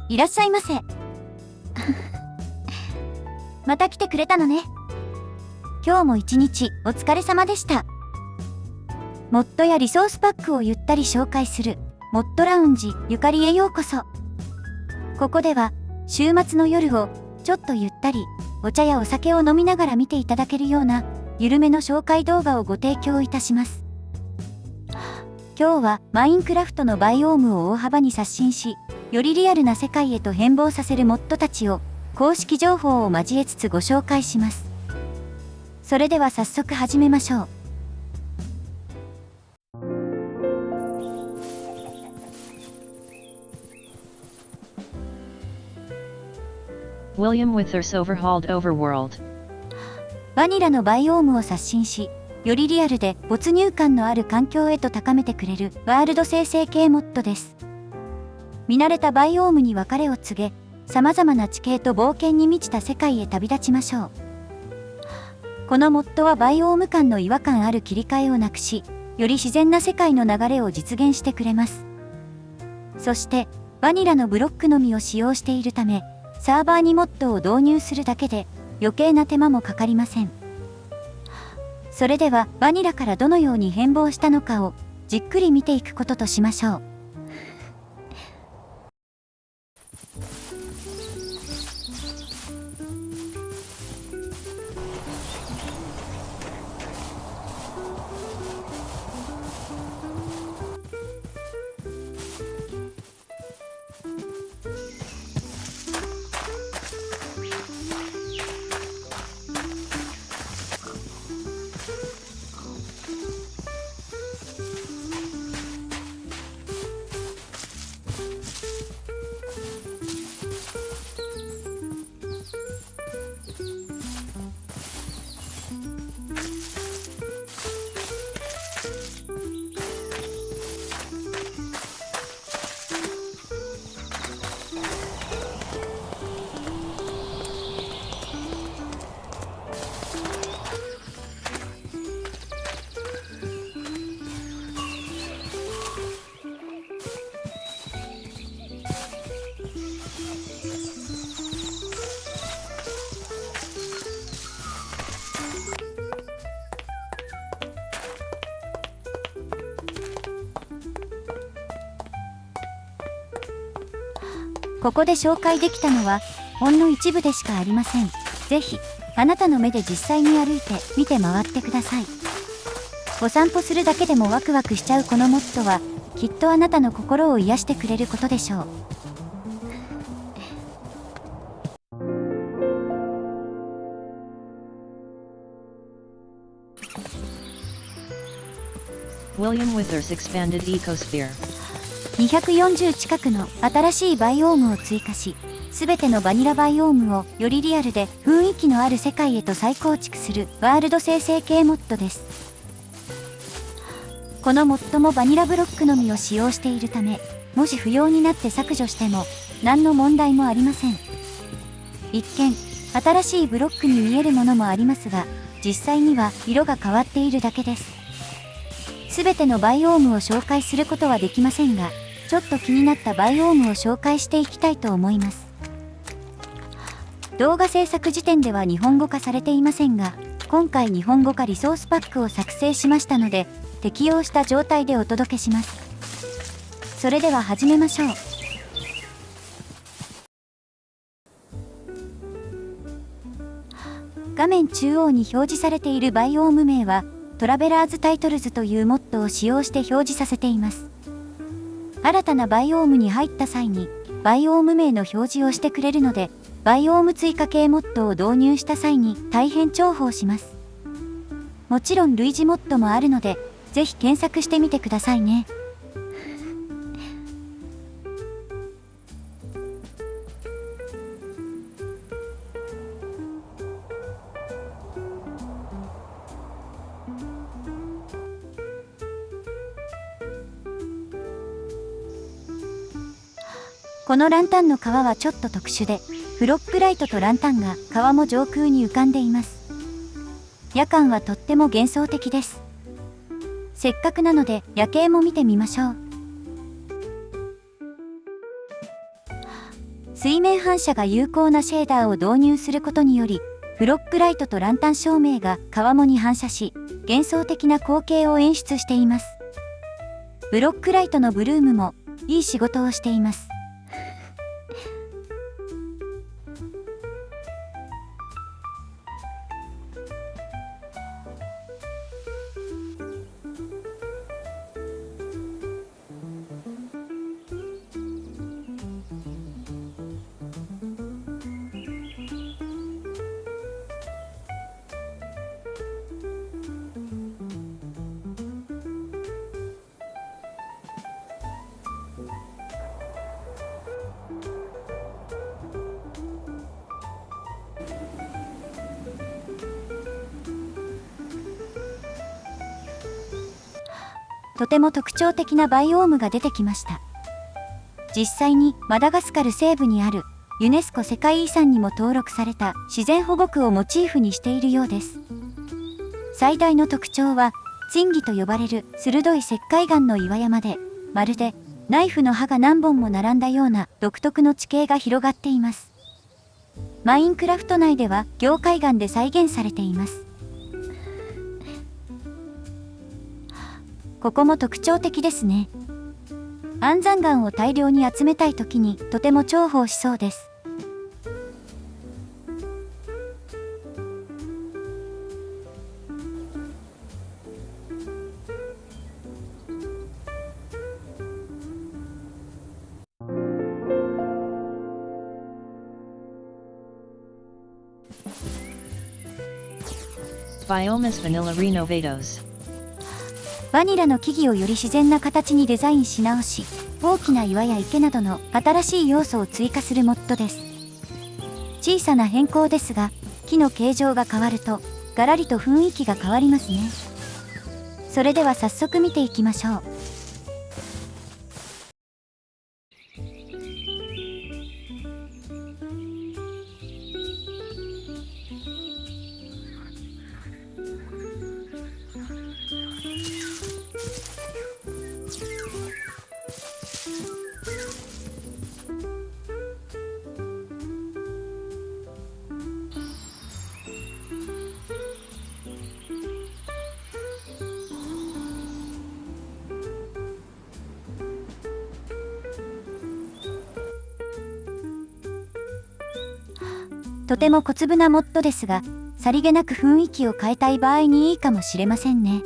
いらっしゃいませ。また来てくれたのね。今日も一日お疲れ様でした。モッドやリソースパックをゆったり紹介するモッドラウンジゆかりへようこそ。ここでは週末の夜をちょっとゆったりお茶やお酒を飲みながら見ていただけるような緩めの紹介動画をご提供いたします。今日はマインクラフトのバイオームを大幅に刷新し、よりリアルな世界へと変貌させるモッドたちを公式情報を交えつつご紹介します。それでは早速始めましょう。William Withers overhauled Overworld。バニラのバイオームを刷新し、よりリアルで没入感のある環境へと高めてくれるワールド生成系モッドです。見慣れたバイオームに別れを告げ、様々な地形と冒険に満ちた世界へ旅立ちましょう。このモッドはバイオーム間の違和感ある切り替えをなくし、より自然な世界の流れを実現してくれます。そして、バニラのブロックのみを使用しているため、サーバーにモッドを導入するだけで余計な手間もかかりません。それではバニラからどのように変貌したのかをじっくり見ていくこととしましょう。ここで紹介できたのはほんの一部でしかありません。ぜひあなたの目で実際に歩いて見て回ってください。お散歩するだけでもワクワクしちゃうこのモッドはきっとあなたの心を癒してくれることでしょう。William Withers expanded Ecosphere。240近くの新しいバイオームを追加し、すべてのバニラバイオームをよりリアルで雰囲気のある世界へと再構築するワールド生成系モッドです。このモッドもバニラブロックのみを使用しているため、もし不要になって削除しても何の問題もありません。一見新しいブロックに見えるものもありますが、実際には色が変わっているだけです。すべてのバイオームを紹介することはできませんが、ちょっと気になったバイオームを紹介していきたいと思います。動画制作時点では日本語化されていませんが、今回日本語化リソースパックを作成しましたので、適用した状態でお届けします。それでは始めましょう。画面中央に表示されているバイオーム名は、トラベラーズタイトルズというモッドを使用して表示させています。新たなバイオームに入った際にバイオーム名の表示をしてくれるので、バイオーム追加系モッドを導入した際に大変重宝します。もちろん類似モッドもあるので、ぜひ検索してみてくださいね。このランタンの川はちょっと特殊で、フロッグライトとランタンが川も上空に浮かんでいます。夜間はとっても幻想的です。せっかくなので夜景も見てみましょう。水面反射が有効なシェーダーを導入することにより、フロッグライトとランタン照明が川面に反射し、幻想的な光景を演出しています。ブロックライトのブルームもいい仕事をしています。とても特徴的なバイオームが出てきました。実際にマダガスカル西部にあるユネスコ世界遺産にも登録された自然保護区をモチーフにしているようです。最大の特徴はツィンギと呼ばれる鋭い石灰岩の岩山で、まるでナイフの刃が何本も並んだような独特の地形が広がっています。マインクラフト内では凝灰岩で再現されています。ここも特徴的ですね。安山岩を大量に集めたいときにとても重宝しそうです。Biomas Vanilla Renovados。バニラの木々をより自然な形にデザインし直し、大きな岩や池などの新しい要素を追加するモッドです。小さな変更ですが、木の形状が変わるとガラリと雰囲気が変わりますね。それでは早速見ていきましょう。とても小粒なモッドですが、さりげなく雰囲気を変えたい場合にいいかもしれませんね。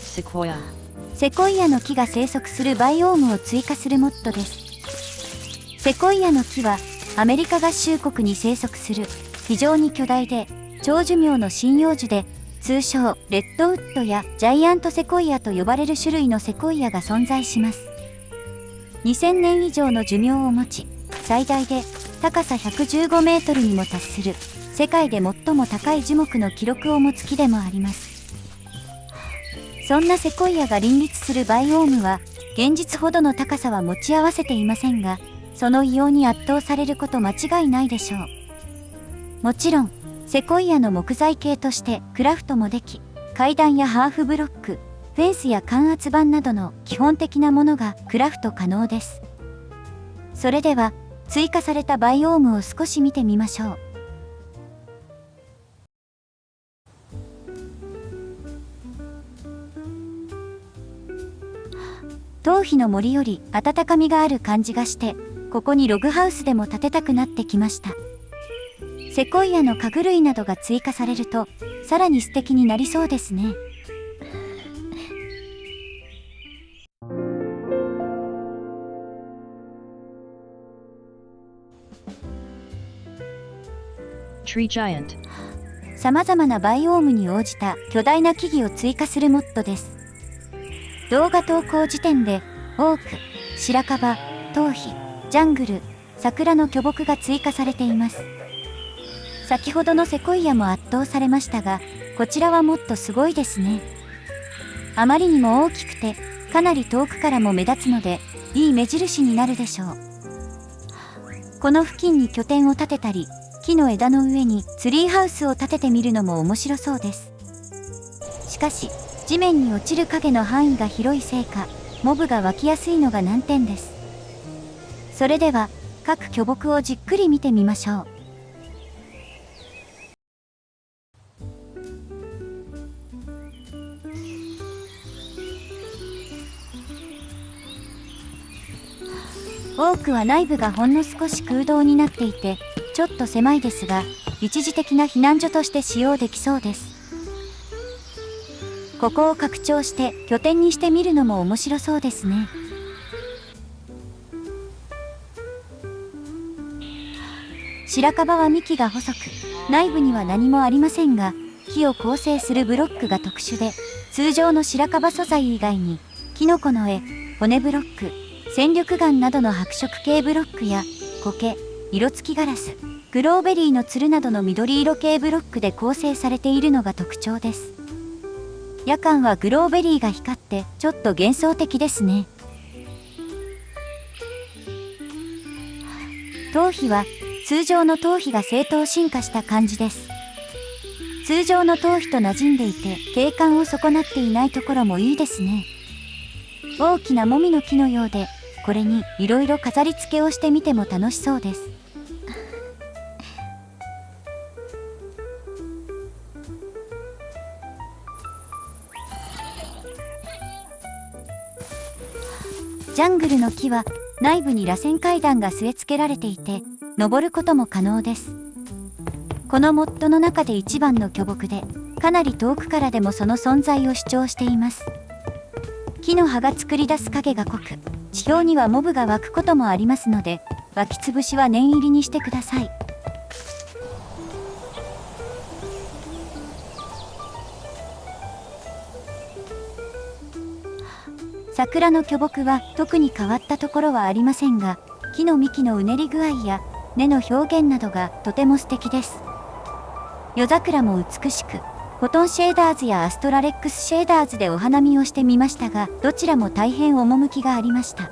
セコイア。セコイアの木が生息するバイオームを追加するモッドです。セコイアの木はアメリカ合衆国に生息する非常に巨大で長寿命の針葉樹で、通称レッドウッドやジャイアントセコイアと呼ばれる種類のセコイアが存在します。2000年以上の寿命を持ち、最大で高さ115メートルにも達する世界で最も高い樹木の記録を持つ木でもあります。そんなセコイアが林立するバイオームは現実ほどの高さは持ち合わせていませんが、その異様に圧倒されること間違いないでしょう。もちろんセコイアの木材系としてクラフトもでき、階段やハーフブロック、フェンスや感圧板などの基本的なものがクラフト可能です。それでは追加されたバイオームを少し見てみましょう。頭皮の森より温かみがある感じがして、ここにログハウスでも建てたくなってきました。セコイアの家具類などが追加されるとさらに素敵になりそうですね。Tree Giant。さまざまなバイオームに応じた巨大な木々を追加するモッドです。動画投稿時点でオーク、白樺、頭皮、ジャングル、桜の巨木が追加されています。先ほどのセコイアも圧倒されましたが、こちらはもっとすごいですね。あまりにも大きくてかなり遠くからも目立つので、いい目印になるでしょう。この付近に拠点を建てたり、木の枝の上にツリーハウスを建ててみるのも面白そうです。しかし、地面に落ちる影の範囲が広いせいか、モブが湧きやすいのが難点です。それでは、各巨木をじっくり見てみましょう。多くは内部がほんの少し空洞になっていて、ちょっと狭いですが、一時的な避難所として使用できそうです。ここを拡張して拠点にしてみるのも面白そうですね。白樺は幹が細く、内部には何もありませんが、木を構成するブロックが特殊で、通常の白樺素材以外に、キノコの絵、骨ブロック、鮮緑岩などの白色系ブロックや苔、色付きガラス、グローベリーのつるなどの緑色系ブロックで構成されているのが特徴です。夜間はグローベリーが光ってちょっと幻想的ですね。頭皮は通常の頭皮が正当進化した感じです。通常の頭皮と馴染んでいて景観を損なっていないところもいいですね。大きなもみの木のようで、これにいろいろ飾り付けをしてみても楽しそうです。ジャングルの木は内部に螺旋階段が据え付けられていて、登ることも可能です。このモッドの中で一番の巨木で、かなり遠くからでもその存在を主張しています。木の葉が作り出す影が濃く、地表にはモブが湧くこともありますので、湧きつぶしは念入りにしてください。桜の巨木は特に変わったところはありませんが、木の幹のうねり具合や根の表現などがとても素敵です。夜桜も美しく、フォトンシェーダーズやアストラレックスシェーダーズでお花見をしてみましたが、どちらも大変趣がありました。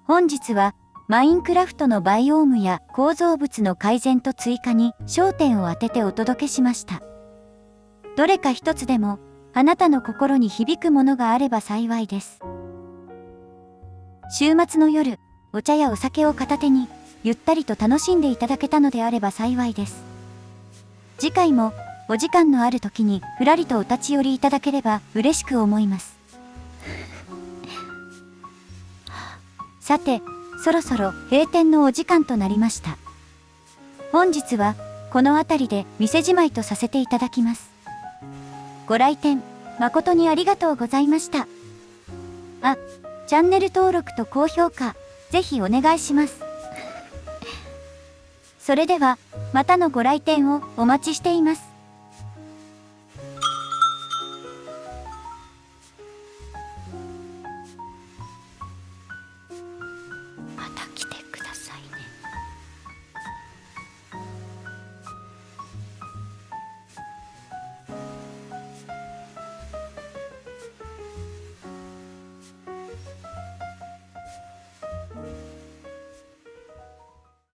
本日はマインクラフトのバイオームや構造物の改善と追加に焦点を当ててお届けしました。どれか一つでもあなたの心に響くものがあれば幸いです。週末の夜、お茶やお酒を片手にゆったりと楽しんでいただけたのであれば幸いです。次回もお時間のある時にふらりとお立ち寄りいただければ嬉しく思います。さて、そろそろ閉店のお時間となりました。本日はこの辺りで店じまいとさせていただきます。ご来店誠にありがとうございました。あ、チャンネル登録と高評価、ぜひお願いします。それでは、またのご来店をお待ちしています。